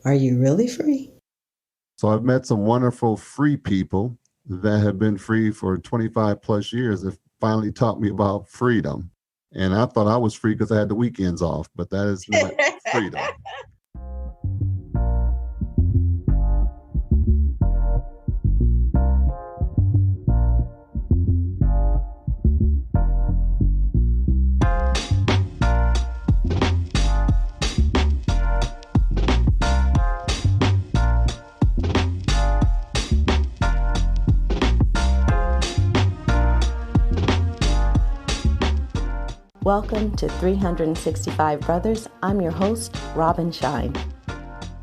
Are you really free? So I've met some wonderful free people that have been free for 25 plus years that finally taught me about freedom. And I thought I was free because I had the weekends off, but that is not freedom. Welcome to 365 Brothers. I'm your host, Robin Shine.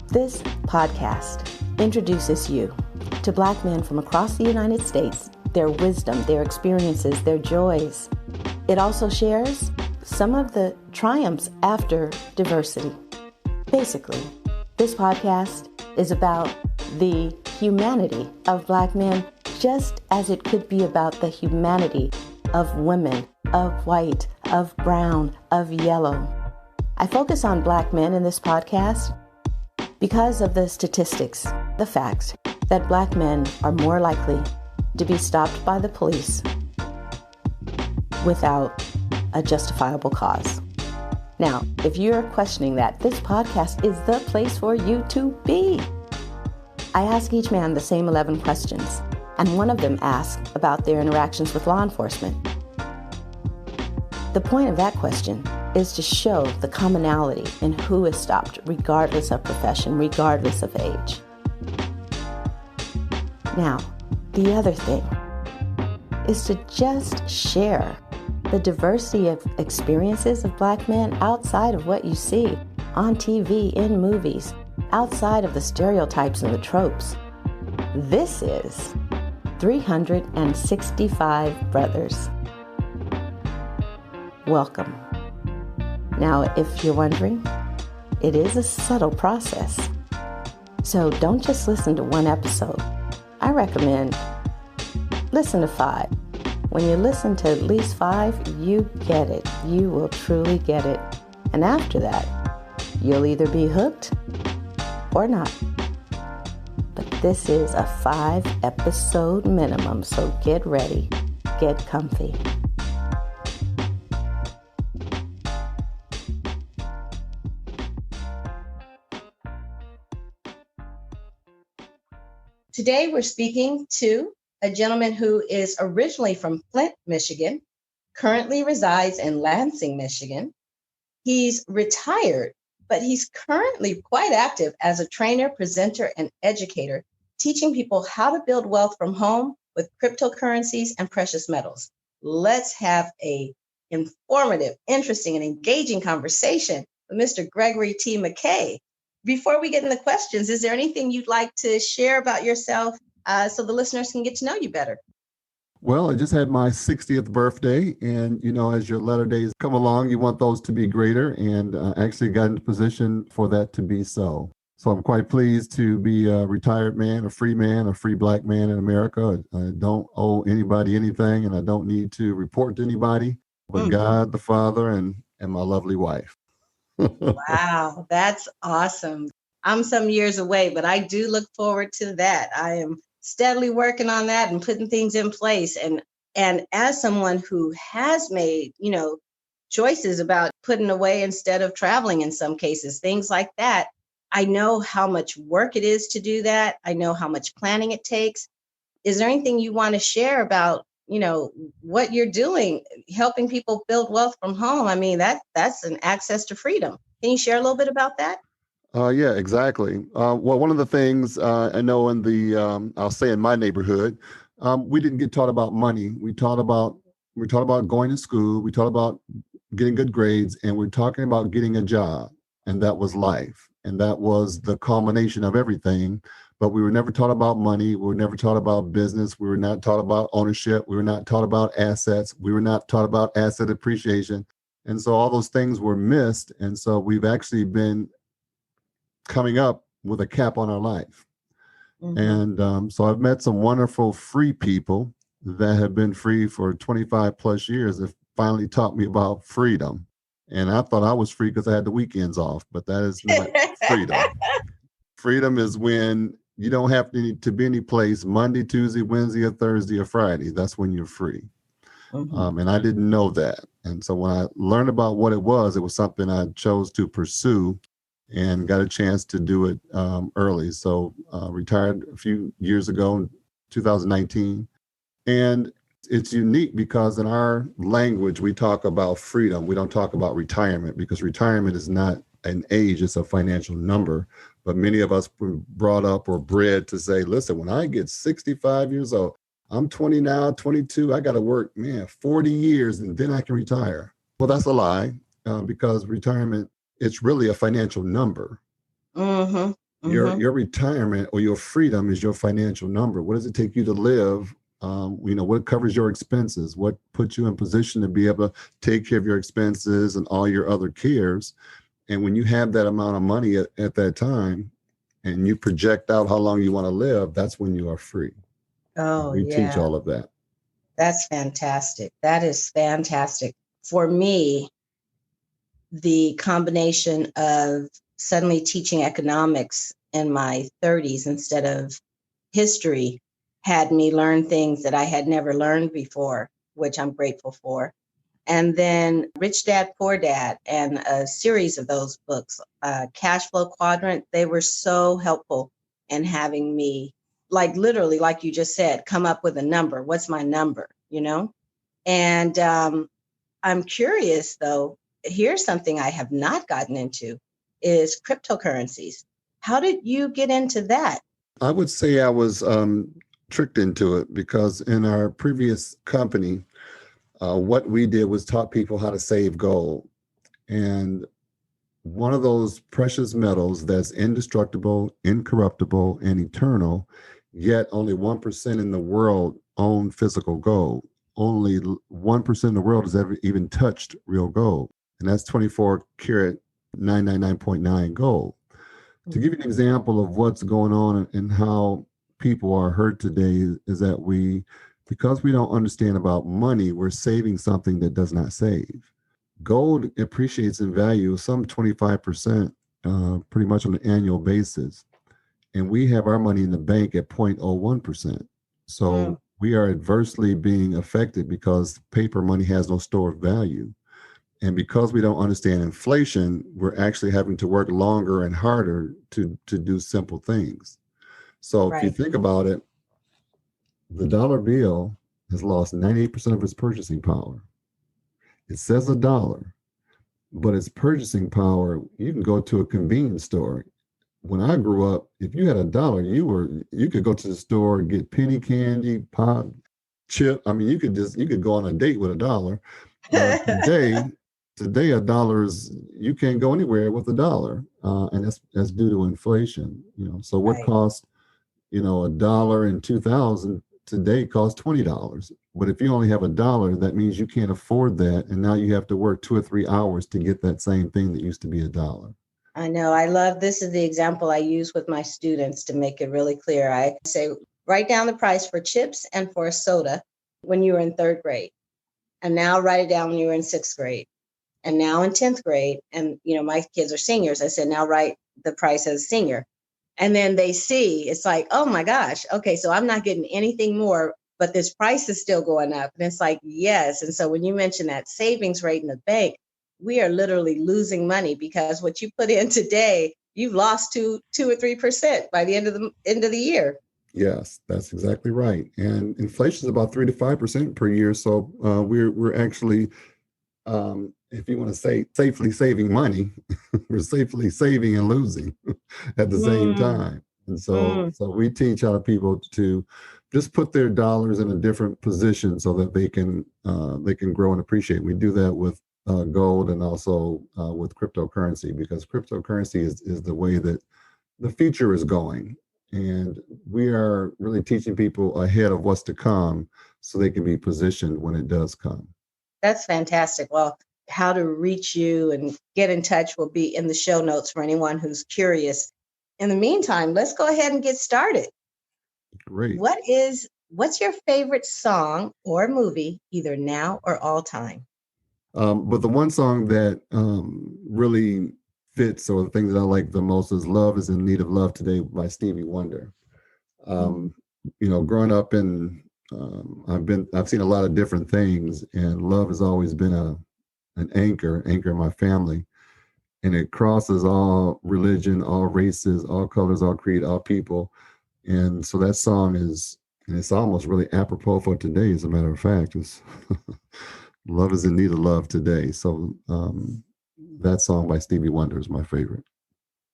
This podcast introduces you to Black men from across the United States, their wisdom, their experiences, their joys. It also shares some of the triumphs after diversity. Basically, this podcast is about the humanity of Black men, just as it could be about the humanity of women, of white, of brown, of yellow. I focus on Black men in this podcast because of the statistics, the facts that Black men are more likely to be stopped by the police without a justifiable cause. Now, if you're questioning that, this podcast is the place for you to be. I ask each man the same 11 questions, and one of them asks about their interactions with law enforcement. The point of that question is to show the commonality in who is stopped, regardless of profession, regardless of age. Now, the other thing is to just share the diversity of experiences of Black men outside of what you see on TV, in movies, outside of the stereotypes and the tropes. This is 365 Brothers. Welcome. Now, if you're wondering, it is a subtle process. So don't just listen to one episode. I recommend listen to 5. When you listen to at least 5, you get it. You will truly get it. And after that, you'll either be hooked or not. But this is a 5-episode minimum, so get ready, get comfy. Today, we're speaking to a gentleman who is originally from Flint, Michigan, currently resides in Lansing, Michigan. He's retired, but he's currently quite active as a trainer, presenter, and educator, teaching people how to build wealth from home with cryptocurrencies and precious metals. Let's have a informative, interesting, and engaging conversation with Mr. Gregory T. McKay. Before we get into questions, is there anything you'd like to share about yourself so the listeners can get to know you better? Well, I just had my 60th birthday, and as your latter days come along, you want those to be greater, and actually got into position for that to be so. So I'm quite pleased to be a retired man, a free Black man in America. I don't owe anybody anything, and I don't need to report to anybody but God, the Father, and my lovely wife. Wow, that's awesome. I'm some years away, but I do look forward to that. I am steadily working on that and putting things in place. And as someone who has made, choices about putting away instead of traveling in some cases, things like that, I know how much work it is to do that. I know how much planning it takes. Is there anything you want to share about, what you're doing, helping people build wealth from home? I mean, that's an access to freedom. Can you share a little bit about that? Yeah, exactly. Well, one of the things I know I'll say in my neighborhood, we didn't get taught about money. We taught about going to school. We taught about getting good grades, and we're talking about getting a job, and that was life, and that was the culmination of everything. But we were never taught about money. We were never taught about business. We were not taught about ownership. We were not taught about assets. We were not taught about asset appreciation. And so all those things were missed. And so we've actually been coming up with a cap on our life. And so I've met some wonderful free people that have been free for 25 plus years that finally taught me about freedom. And I thought I was free because I had the weekends off, but that is not freedom. Freedom is when you don't have to be any place Monday, Tuesday, Wednesday, or Thursday, or Friday. That's when you're free. And I didn't know that. And so when I learned about what it was something I chose to pursue and got a chance to do it early. So retired a few years ago in 2019. And it's unique because in our language, we talk about freedom. We don't talk about retirement, because retirement is not an age, it's a financial number. But many of us were brought up or bred to say, listen, when I get 65 years old, I'm 20 now, 22, I got to work, 40 years and then I can retire. Well, that's a lie, because retirement, it's really a financial number. Your retirement or your freedom is your financial number. What does it take you to live? What covers your expenses? What puts you in position to be able to take care of your expenses and all your other cares? And when you have that amount of money at that time and you project out how long you want to live, that's when you are free. Oh, we teach all of that. That's fantastic. That is fantastic. For me, the combination of suddenly teaching economics in my 30s instead of history had me learn things that I had never learned before, which I'm grateful for. And then Rich Dad, Poor Dad, and a series of those books, Cash Flow Quadrant, they were so helpful in having me, like literally, like you just said, come up with a number. What's my number, And I'm curious, though, here's something I have not gotten into is cryptocurrencies. How did you get into that? I would say I was tricked into it, because in our previous company, what we did was taught people how to save gold. And one of those precious metals that's indestructible, incorruptible, and eternal, yet only 1% in the world own physical gold. Only 1% in the world has ever even touched real gold. And that's 24 karat 999.9 gold. To give you an example of what's going on and how people are hurt today is that because we don't understand about money, we're saving something that does not save. Gold appreciates in value some 25%, pretty much on an annual basis. And we have our money in the bank at 0.01%. So we are adversely being affected because paper money has no store of value. And because we don't understand inflation, we're actually having to work longer and harder to do simple things. So if you think about it, the dollar bill has lost 98% of its purchasing power. It says $1, but its purchasing power, you can go to a convenience store. When I grew up, if you had $1, you could go to the store and get penny candy, pop, chip. I mean, you could go on a date with $1. Today $1 is, you can't go anywhere with $1, and that's due to inflation. So what cost $1 in 2000 today costs $20. But if you only have $1, that means you can't afford that, and now you have to work 2 or 3 hours to get that same thing that used to be $1. I know. I love this is the example I use with my students to make it really clear. I say, write down the price for chips and for a soda when you were in 3rd grade. And now write it down when you were in 6th grade. And now in 10th grade. And, my kids are seniors. I said, now write the price as a senior. And then they see, it's like, oh my gosh, okay, so I'm not getting anything more, but this price is still going up. And it's like, yes. And so when you mention that savings rate in the bank, we are literally losing money because what you put in today, you've lost 2 or 3% by the end of the year. Yes, that's exactly right. And inflation is about 3 to 5% per year. So we're actually, if you want to say safely saving money, we're safely saving and losing at the same time. And so we teach our people to just put their dollars in a different position so that they can grow and appreciate. We do that with gold and also with cryptocurrency, because cryptocurrency is the way that the future is going. And we are really teaching people ahead of what's to come so they can be positioned when it does come. That's fantastic. Well, how to reach you and get in touch will be in the show notes for anyone who's curious. In the meantime, let's go ahead and get started. Great. What's your favorite song or movie, either now or all time? But the one song that really fits, or the thing that I like the most is "Love Is in Need of Love Today" by Stevie Wonder. Mhm. Growing up I've seen a lot of different things, and love has always been an anchor in my family, and it crosses all religion, all races, all colors, all creed, all people. And so that song and it's almost really apropos for today, as a matter of fact. It's Love Is in Need of Love Today. So that song by Stevie Wonder is my favorite.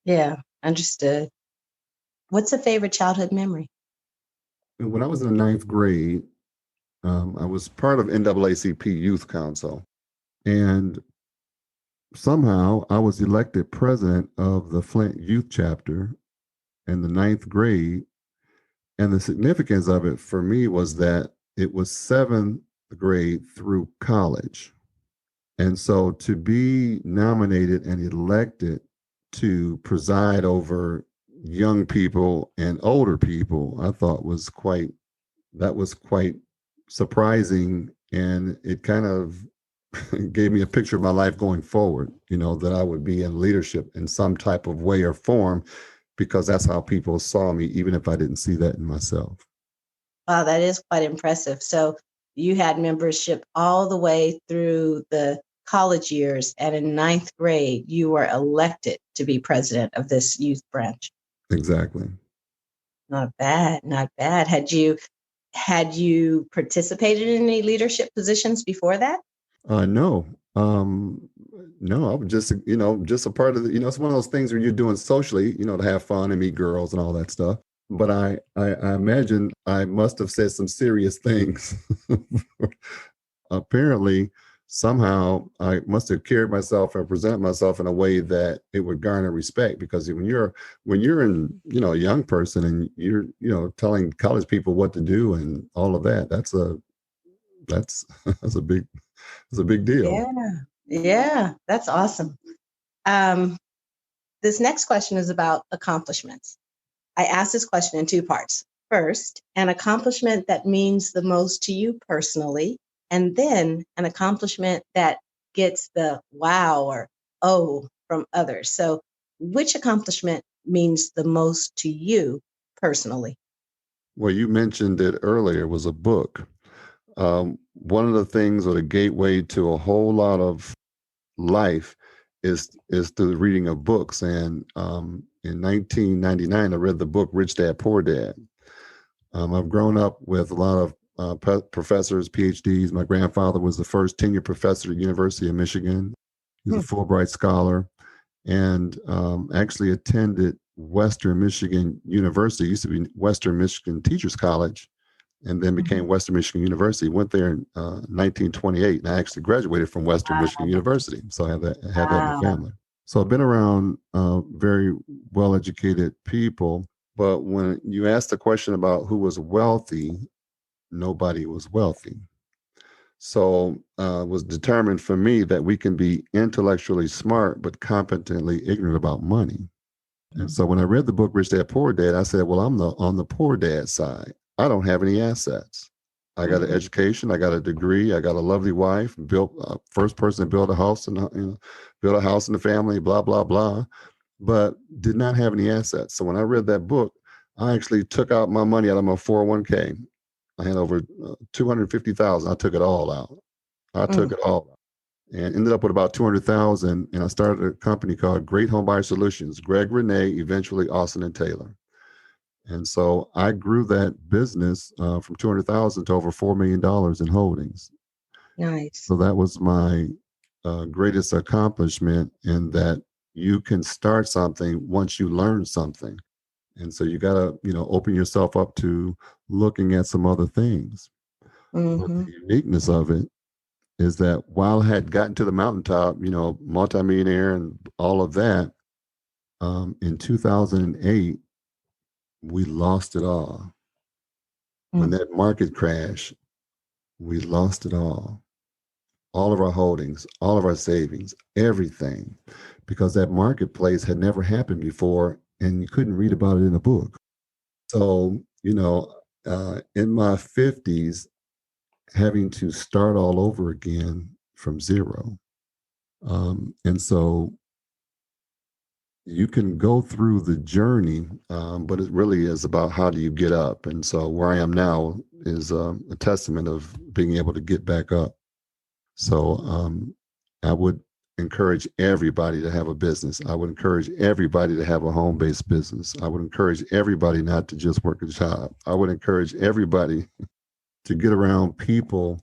Yeah, understood. What's a favorite childhood memory? And when I was in the ninth grade, I was part of NAACP Youth Council. And somehow I was elected president of the Flint Youth Chapter in the ninth grade. And the significance of it for me was that it was seventh grade through college. And so to be nominated and elected to preside over young people and older people, I thought that was quite surprising. And it kind of gave me a picture of my life going forward, that I would be in leadership in some type of way or form, because that's how people saw me, even if I didn't see that in myself. Wow, that is quite impressive. So you had membership all the way through the college years, and in ninth grade, you were elected to be president of this youth branch. Exactly. Not bad, not bad. Had you participated in any leadership positions before that? No, no, I was just a part of it's one of those things where you're doing socially, to have fun and meet girls and all that stuff. But I imagine I must have said some serious things. Apparently, somehow I must have carried myself and presented myself in a way that it would garner respect, because when you're a young person and you're telling college people what to do and all of that, that's that's a big it's a big deal. Yeah, yeah, that's awesome. Um, this next question is about accomplishments. I asked this question in two parts. First, an accomplishment that means the most to you personally, and then an accomplishment that gets the wow or oh from others. So, which accomplishment means the most to you personally? Well, you mentioned it earlier, was a book. One of the things, or the gateway to a whole lot of life, is through the reading of books. And in 1999, I read the book Rich Dad Poor Dad. I've grown up with a lot of professors, PhDs. My grandfather was the first tenure professor at the University of Michigan. He's a Hmm. Fulbright scholar, and actually attended Western Michigan University. It used to be Western Michigan Teachers College, and then became Mhm. Western Michigan University. Went there in 1928, and I actually graduated from Western Michigan University. So I have that in the Wow. family. So I've been around very well-educated people. But when you ask the question about who was wealthy, nobody was wealthy. So it was determined for me that we can be intellectually smart but competently ignorant about money. And so when I read the book Rich Dad Poor Dad, I said, well, I'm on the poor dad side. I don't have any assets. I got an Mhm. education, I got a degree, I got a lovely wife, built first person to build a house and build a house in the family, blah blah blah, but did not have any assets. So when I read that book, I actually took out my money out of my 401k. I had over 250,000. I took it all out. I took Mm. it all out and ended up with about 200,000. And I started a company called Great Home Buyer Solutions, Greg Renee, eventually Austin and Taylor. And so I grew that business from 200,000 to over $4 million in holdings. Nice. So that was my greatest accomplishment, in that you can start something once you learn something. And so you got to, open yourself up to looking at some other things. But the Hmm. uniqueness of it is that while I had gotten to the mountaintop, multimillionaire and all of that, in 2008, we lost it all. When Mm. that market crashed, we lost it all of our holdings, all of our savings, everything, because that marketplace had never happened before and you couldn't read about it in a book. So, in my 50s, having to start all over again from zero. And so you can go through the journey, but it really is about how do you get up. And so where I am now is a testament of being able to get back up. So I would encourage everybody to have a business. I would encourage everybody to have a home-based business. I would encourage everybody not to just work a job. I would encourage everybody to get around people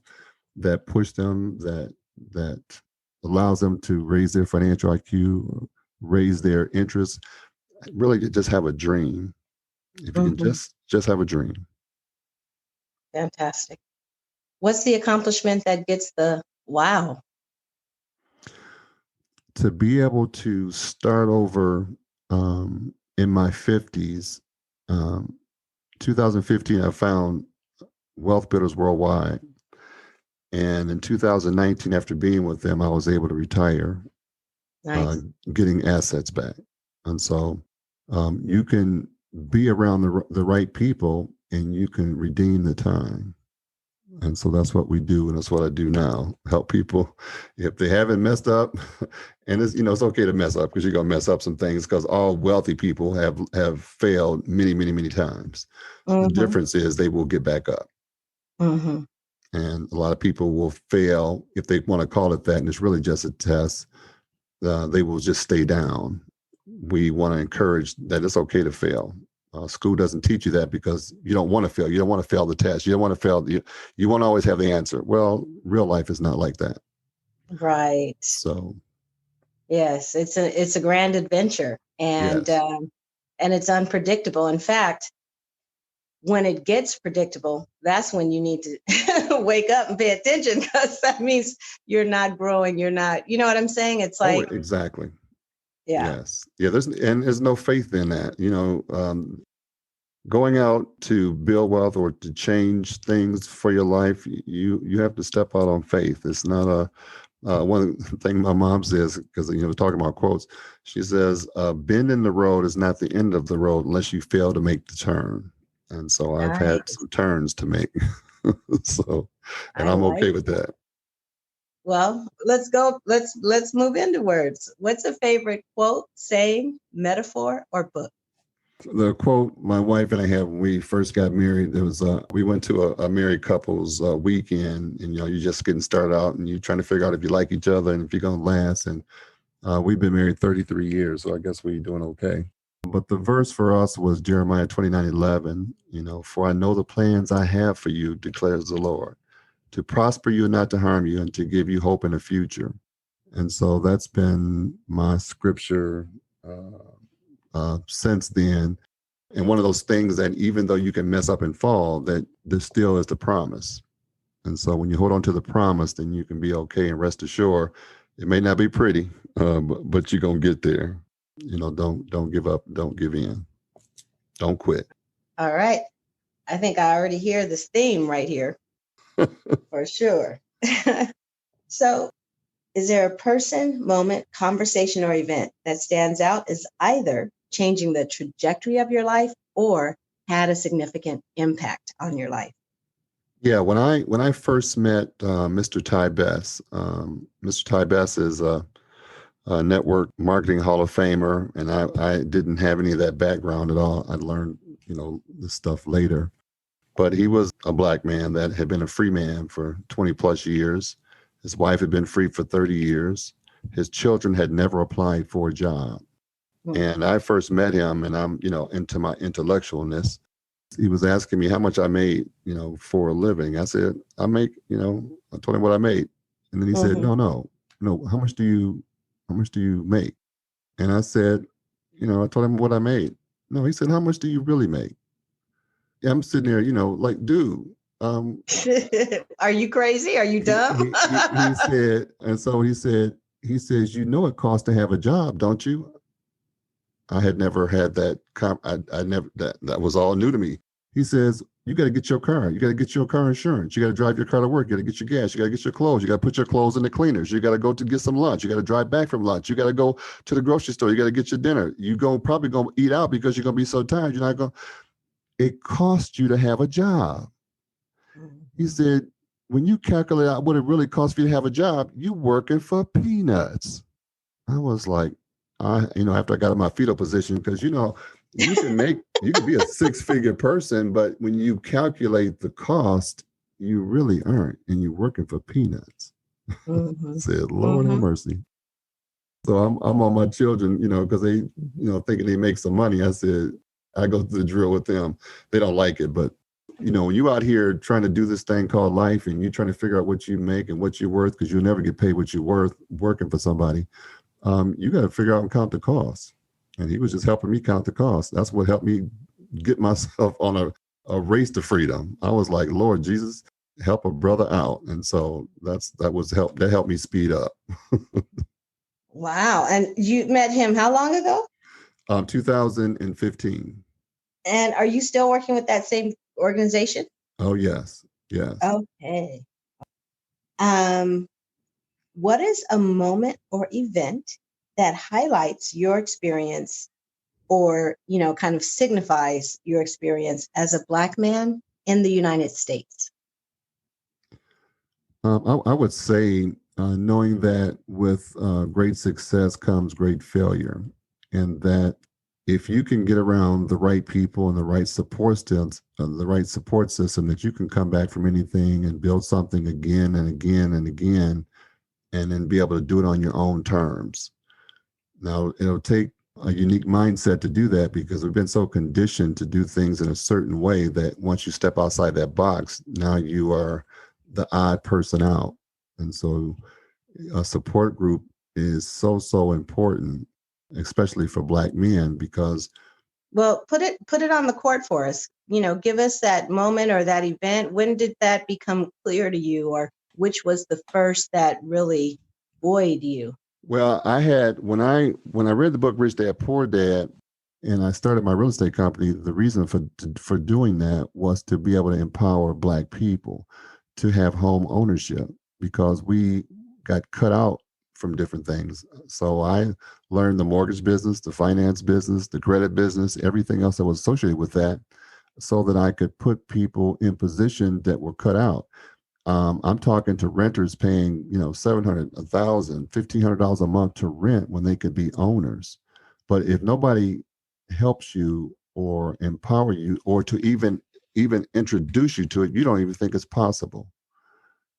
that push them, that allows them to raise their financial IQ, raise their interests. Really just have a dream. If you can just have a dream. Fantastic. What's the accomplishment that gets the wow? To be able to start over in my 50s, 2015, I found Wealth Builders Worldwide. And in 2019, after being with them, I was able to retire, Nice. getting assets back. And so you can be around the right people and you can redeem the time. And so that's what we do. And that's what I do now. Help people if they haven't messed up. And it's, it's okay to mess up because you're going to mess up some things because all wealthy people have failed many, many, many times. The difference is they will get back up. And a lot of people will fail if they want to call it that. And it's really just a test. They will just stay down. We want to encourage that it's okay to fail. School doesn't teach you that because you don't want to fail. You don't want to fail the test. You don't want to fail. You want to always have the answer. Well, real life is not like that. Right. So. Yes, it's a grand adventure, and Yes. And it's unpredictable. In fact, when it gets predictable, that's when you need to wake up and pay attention because that means you're not growing. You're not, you know what I'm saying? It's like, exactly. yeah. Yes. Yeah. There's no faith in that, going out to build wealth or to change things for your life. You have to step out on faith. It's not one thing my mom says, because, talking about quotes, she says, bend in the road is not the end of the road unless you fail to make the turn. And so I've had some turns to make. And I'm okay with that. Well, let's go. Let's move into words. What's a favorite quote, saying, metaphor, or book? The quote my wife and I had when we first got married, there was we went to a married couples weekend, and you're just getting started out, and you're trying to figure out if you like each other and if you're gonna last. And we've been married 33 years, so I guess we're doing okay. But the verse for us was Jeremiah 29:11. For I know the plans I have for you, declares the Lord, to prosper you and not to harm you, and to give you hope in the future. And so that's been my scripture since then. And one of those things that even though you can mess up and fall, that there still is the promise. And so when you hold on to the promise, then you can be okay and rest assured. It may not be pretty, but you're going to get there. Don't give up. Don't give in. Don't quit. All right. I think I already hear this theme right here for sure. So is there a person, moment, conversation, or event that stands out as either changing the trajectory of your life or had a significant impact on your life? Yeah, when I first met Mr. Ty Bess, Mr. Ty Bess is a network marketing Hall of Famer, and I didn't have any of that background at all. I learned, this stuff later. But he was a Black man that had been a free man for 20 plus years. His wife had been free for 30 years. His children had never applied for a job. And I first met him, and I'm, into my intellectualness. He was asking me how much I made, for a living. I said, I make, I told him what I made. And then he said, no, how much do you make? And I said, I told him what I made. No, he said, how much do you really make? Yeah, I'm sitting there, like, dude. Are you crazy? Are you dumb? He said, and so he says, it costs to have a job, don't you? I had never had that. I never, that was all new to me. He says, you got to get your car. You got to get your car insurance. You got to drive your car to work. You got to get your gas. You got to get your clothes. You got to put your clothes in the cleaners. You got to go to get some lunch. You got to drive back from lunch. You got to go to the grocery store. You got to get your dinner. Probably going to eat out because you're going to be so tired. You're not going. It costs you to have a job. He said, when you calculate out what it really costs for you to have a job, you working for peanuts. I was like, after I got in my fetal position, because, you can be a 6-figure person, but when you calculate the cost, you really aren't, and you're working for peanuts. Mm-hmm. Said, Lord have mercy. So I'm on my children, because they, thinking they make some money. I said, I go through the drill with them. They don't like it, but when you out here trying to do this thing called life, and you're trying to figure out what you make and what you're worth, because you'll never get paid what you're worth working for somebody. You got to figure out and count the costs. And he was just helping me count the costs. That's what helped me get myself on a race to freedom. I was like, Lord Jesus, help a brother out. And so that helped me speed up. Wow. And you met him how long ago? 2015. And are you still working with that same organization? Oh, yes. Yes. Okay. What is a moment or event that highlights your experience or, kind of signifies your experience as a Black man in the United States? I would say knowing that with great success comes great failure, and that if you can get around the right people and the right support system, that you can come back from anything and build something again and again and again, and then be able to do it on your own terms. Now, it'll take a unique mindset to do that, because we've been so conditioned to do things in a certain way that once you step outside that box, now you are the odd person out. And so a support group is so important, especially for Black men, because Well, put it on the court for us. Give us that moment or that event. When did that become clear to you, or which was the first that really buoyed you? well, I had when I read the book Rich Dad Poor Dad, and I started my real estate company, the reason for doing that was to be able to empower Black people to have home ownership, because we got cut out from different things. So I learned the mortgage business, the finance business, the credit business, everything else that was associated with that, so that I could put people in position that were cut out. I'm talking to renters paying, $700, $1,000, $1,500 a month to rent when they could be owners. But if nobody helps you or empower you, or to even introduce you to it, you don't even think it's possible.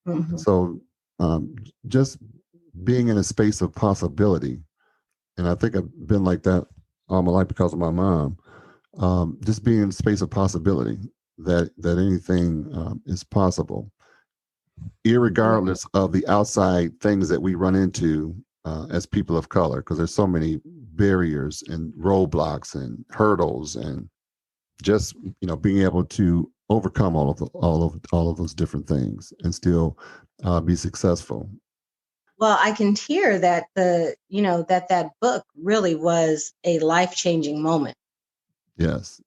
Mm-hmm. So just being in a space of possibility, and I think I've been like that all my life because of my mom. Just being in a space of possibility, that anything is possible, irregardless of the outside things that we run into as people of color, because there's so many barriers and roadblocks and hurdles, and just being able to overcome all of those different things and still be successful. Well, I can hear that that book really was a life-changing moment. Yes.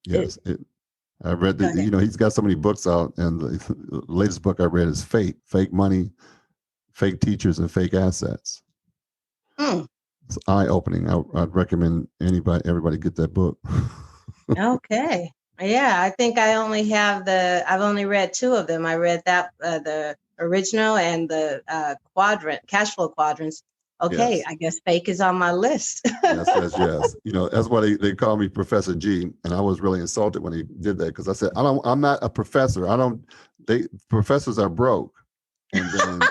I read Go ahead. he's got so many books out, and the latest book I read is Fake Money, Fake Teachers, and Fake Assets. It's eye-opening. I'd recommend everybody get that book. Okay. Yeah, I think I've only read 2 of them. I read that the original and the cash flow quadrants. Okay, Yes. I guess fake is on my list. Yes. That's why they call me Professor G, and I was really insulted when he did that, because I said, I'm not a professor. Professors are broke. And then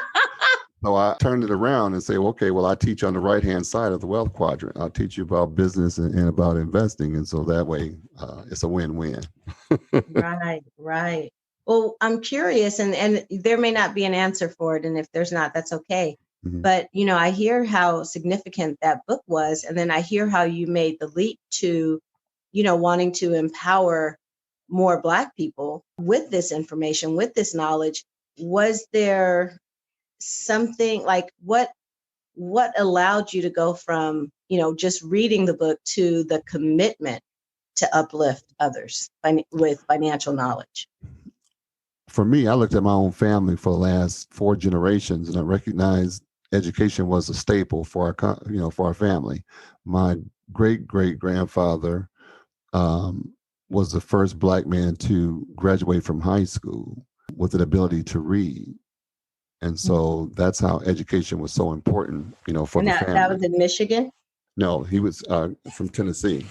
so I turned it around and say, okay, well, I teach on the right-hand side of the wealth quadrant. I'll teach you about business and about investing. And so that way it's a win-win. Right. Well, I'm curious, and there may not be an answer for it. And if there's not, that's okay. Mm-hmm. But, I hear how significant that book was. And then I hear how you made the leap to, wanting to empower more Black people with this information, with this knowledge. Was there something like what allowed you to go from, just reading the book to the commitment to uplift others with financial knowledge? For me, I looked at my own family for the last 4 generations, and I recognized education was a staple for our family. My great-great-grandfather was the first Black man to graduate from high school with an ability to read. And so that's how education was so important, for the family. That was in Michigan? No, he was from Tennessee.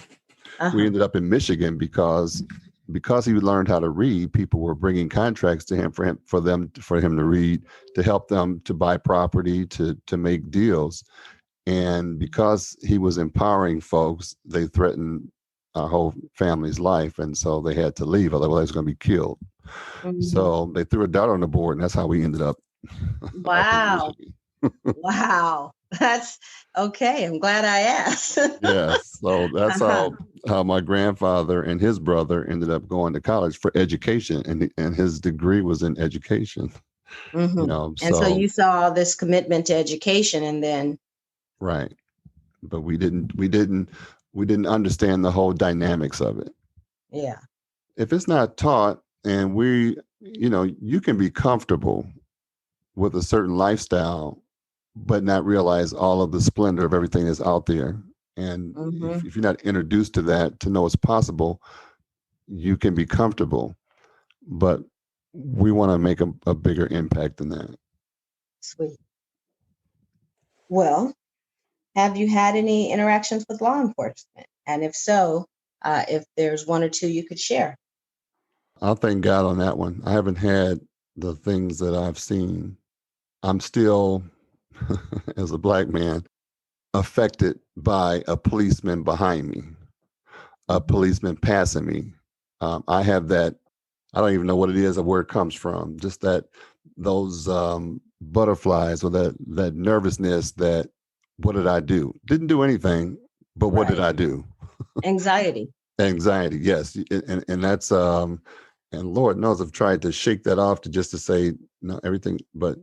We Uh-huh. ended up in Michigan because he learned how to read. People were bringing contracts to him for him to read, to help them to buy property, to make deals. And because he was empowering folks, they threatened our whole family's life, and so they had to leave. Otherwise, they was going to be killed. Mhm. So they threw a dart on the board, and that's how we ended up up in Wow. Michigan. Wow. That's okay. I'm glad I asked. Yes, so that's Uh-huh. how my grandfather and his brother ended up going to college for education, and his degree was in education. You Hmm. know, And so so you saw this commitment to education and then, right, but we didn't understand the whole dynamics of it. yeah, If it's not taught, and you can be comfortable with a certain lifestyle, but not realize all of the splendor of everything that's out there. And hmm, if you're not introduced to that, to know it's possible, you can be comfortable. But we want to make a bigger impact than that. sweet. Well, have you had any interactions with law enforcement? And if so, if there's one or two you could share. I'll thank God on that one. I haven't had the things that I've seen. I'm still, as a Black man, affected by a policeman behind me, a Mhm. policeman passing me. I have that. I don't even know what it is or where it comes from. Just those butterflies, or that nervousness. That what did I do? Didn't do anything, but what did Right. I do? Anxiety. Anxiety, yes, and that's and Lord knows I've tried to shake that off to just to say no everything, but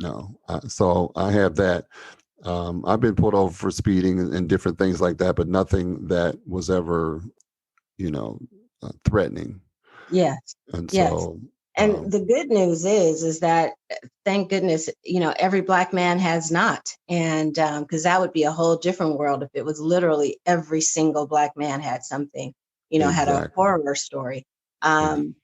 no. So I have that. I've been pulled over for speeding and different things like that, but nothing that was ever, you know, threatening. Yes. And Yes. so, And the good news is that thank goodness, every Black man has not. And because that would be a whole different world if it was literally every single Black man had something, had a exactly. horror story. Ex- Um,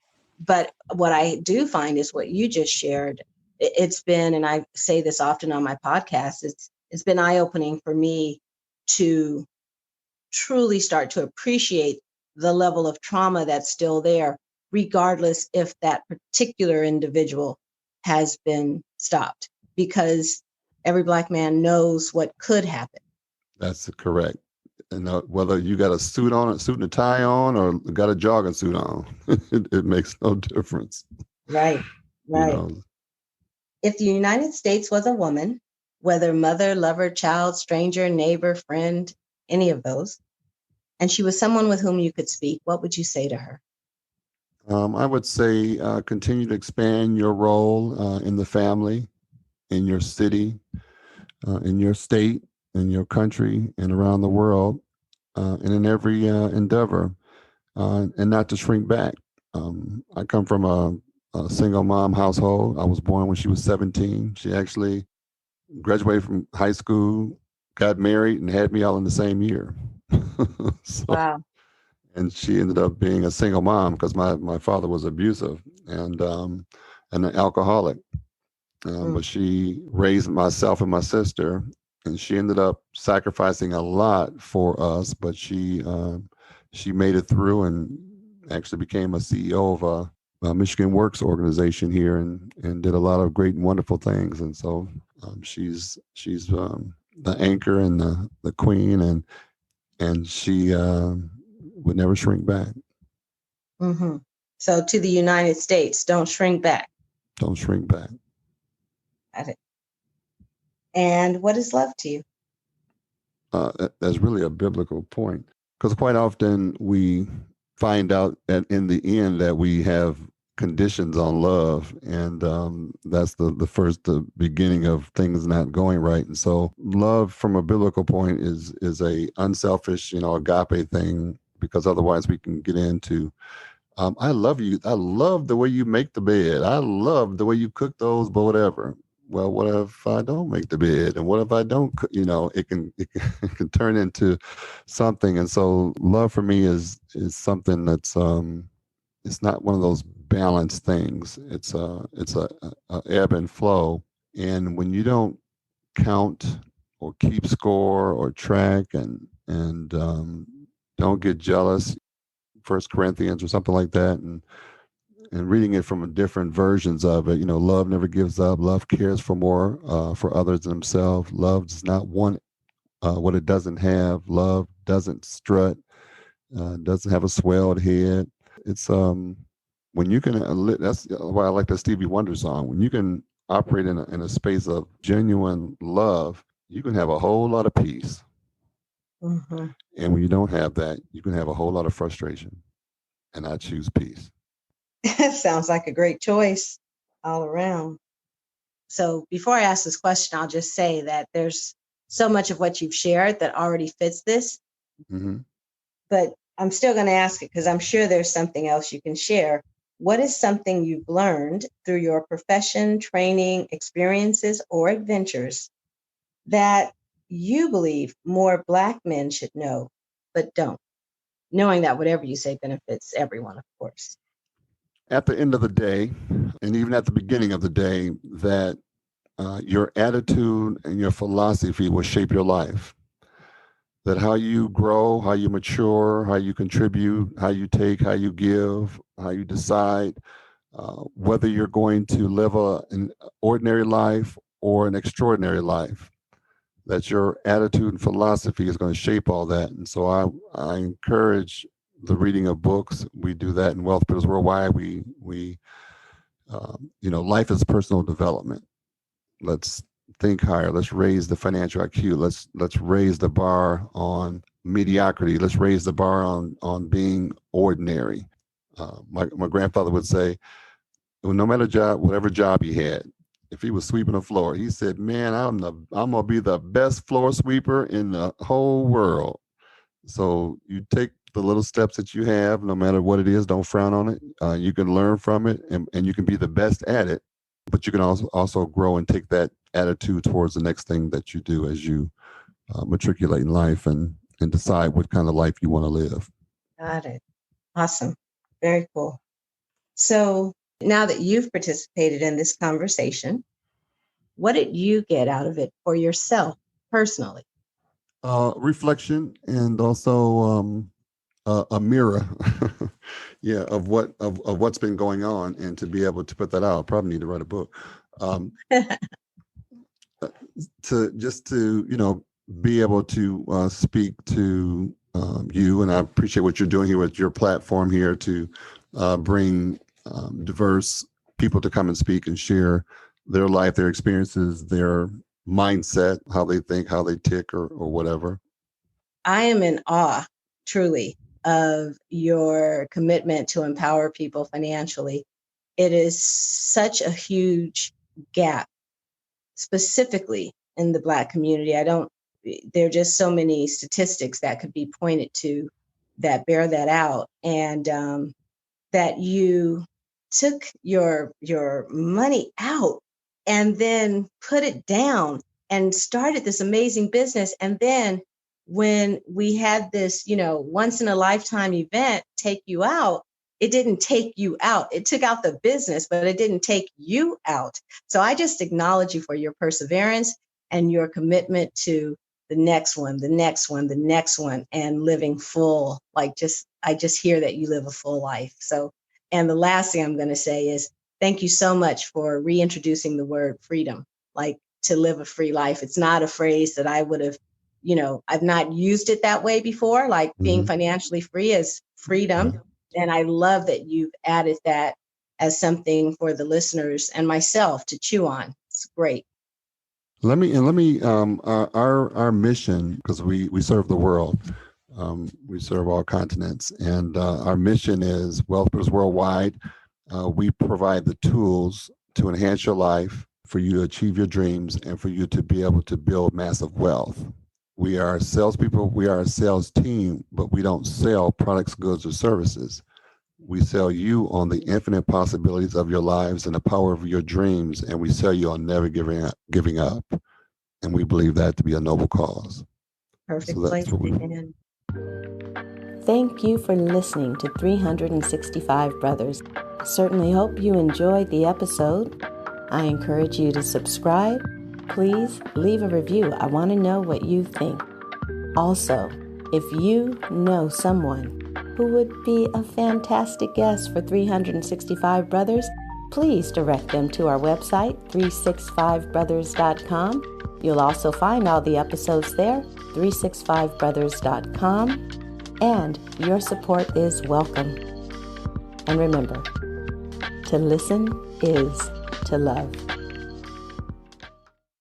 but what I do find is what you just shared. It's been, and I say this often on my podcast, it's been eye-opening for me to truly start to appreciate the level of trauma that's still there, regardless if that particular individual has been stopped, because every Black man knows what could happen. That's correct. And whether you got a suit and a tie on, or got a jogging suit on, it makes no difference. Right, You right. know, If the United States was a woman, whether mother, lover, child, stranger, neighbor, friend, any of those, and she was someone with whom you could speak, what would you say to her? I would say continue to expand your role in the family, in your city, in your state, in your country, and around the world, and in every endeavor, and not to shrink back. I come from a single mom household. I was born when she was 17. She actually graduated from high school, got married, and had me all in the same year. So, Wow. and she ended up being a single mom because my father was abusive and an alcoholic. Mm. But she raised myself and my sister, and she ended up sacrificing a lot for us. But she made it through and actually became a CEO of a Michigan Works organization here, and did a lot of great and wonderful things. And so she's the anchor and the queen, and she would never shrink back. Hmm. So to the United States, don't shrink back. Don't shrink back. Got it. And what is love to you? That's really a biblical point, because quite often we find out in the end that we have conditions on love, and that's the beginning of things not going right. And so love from a biblical point is a unselfish, agape thing, because otherwise we can get into I love you. I love the way you make the bed. I love the way you cook those, but whatever. Well, what if I don't make the bed? And what if I don't cook? It can it can turn into something. And so love for me is something that's it's not one of those balanced things. It's a ebb and flow. And when you don't count or keep score or track, and don't get jealous. First Corinthians or something like that, and reading it from different versions of it. Love never gives up. Love cares for more for others than themselves. Love does not want what it doesn't have. Love doesn't strut. Doesn't have a swelled head. It's when you can. That's why I like the Stevie Wonder song. When you can operate in a space of genuine love, you can have a whole lot of peace. Mm-hmm. And when you don't have that, you can have a whole lot of frustration. And I choose peace. Sounds like a great choice all around. So before I ask this question, I'll just say that there's so much of what you've shared that already fits this. Mm-hmm. But I'm still going to ask it because I'm sure there's something else you can share. What is something you've learned through your profession, training, experiences, or adventures that you believe more Black men should know, but don't? Knowing that whatever you say benefits everyone, of course. At the end of the day, and even at the beginning of the day, that your attitude and your philosophy will shape your life. That how you grow, how you mature, how you contribute, how you take, how you give, how you decide whether you're going to live an ordinary life or an extraordinary life. That your attitude and philosophy is going to shape all that. And so I encourage the reading of books. We do that in Wealth Builders Worldwide. We life is personal development. Let's think higher. Let's raise the financial IQ. Let's raise the bar on mediocrity. Let's raise the bar on being ordinary. My grandfather would say, well, no matter whatever job he had, if he was sweeping the floor, he said, "Man, I'm gonna be the best floor sweeper in the whole world." So you take the little steps that you have, no matter what it is. Don't frown on it. You can learn from it, and you can be the best at it. But you can also grow and take that attitude towards the next thing that you do as you matriculate in life and decide what kind of life you want to live. Got it. Awesome. Very cool. So now that you've participated in this conversation, what did you get out of it for yourself personally? Reflection, and also a mirror, yeah, of what's been going on, and to be able to put that out. I probably need to write a book. To be able to speak to you, and I appreciate what you're doing here with your platform here to bring diverse people to come and speak and share their life, their experiences, their mindset, how they think, how they tick, or whatever. I am in awe, truly, of your commitment to empower people financially. It is such a huge gap, specifically in the Black community. There are just so many statistics that could be pointed to that bear that out. And that you took your money out and then put it down and started this amazing business. And then when we had this, once in a lifetime event take you out, it didn't take you out. It took out the business, but it didn't take you out. So I just acknowledge you for your perseverance and your commitment to the next one, the next one, the next one, and living full. I just hear that you live a full life. So, and the last thing I'm going to say is thank you so much for reintroducing the word freedom, like to live a free life. It's not a phrase that I would have, I've not used it that way before, like being financially free as freedom. And I love that you've added that as something for the listeners and myself to chew on. It's great. Let me our mission, because we serve the world, we serve all continents, and our mission is Wealth Builders Worldwide. We provide the tools to enhance your life, for you to achieve your dreams, and for you to be able to build massive wealth. We are salespeople. We are a sales team, but we don't sell products, goods, or services. We sell you on the infinite possibilities of your lives and the power of your dreams, and we sell you on never giving up. And we believe that to be a noble cause. Perfect place to begin. Thank you for listening to 365 Brothers. I certainly hope you enjoyed the episode. I encourage you to subscribe, please leave a review. I want to know what you think. Also, if you know someone who would be a fantastic guest for 365 Brothers, please direct them to our website, 365brothers.com. You'll also find all the episodes there, 365brothers.com, and your support is welcome. And remember, to listen is to love.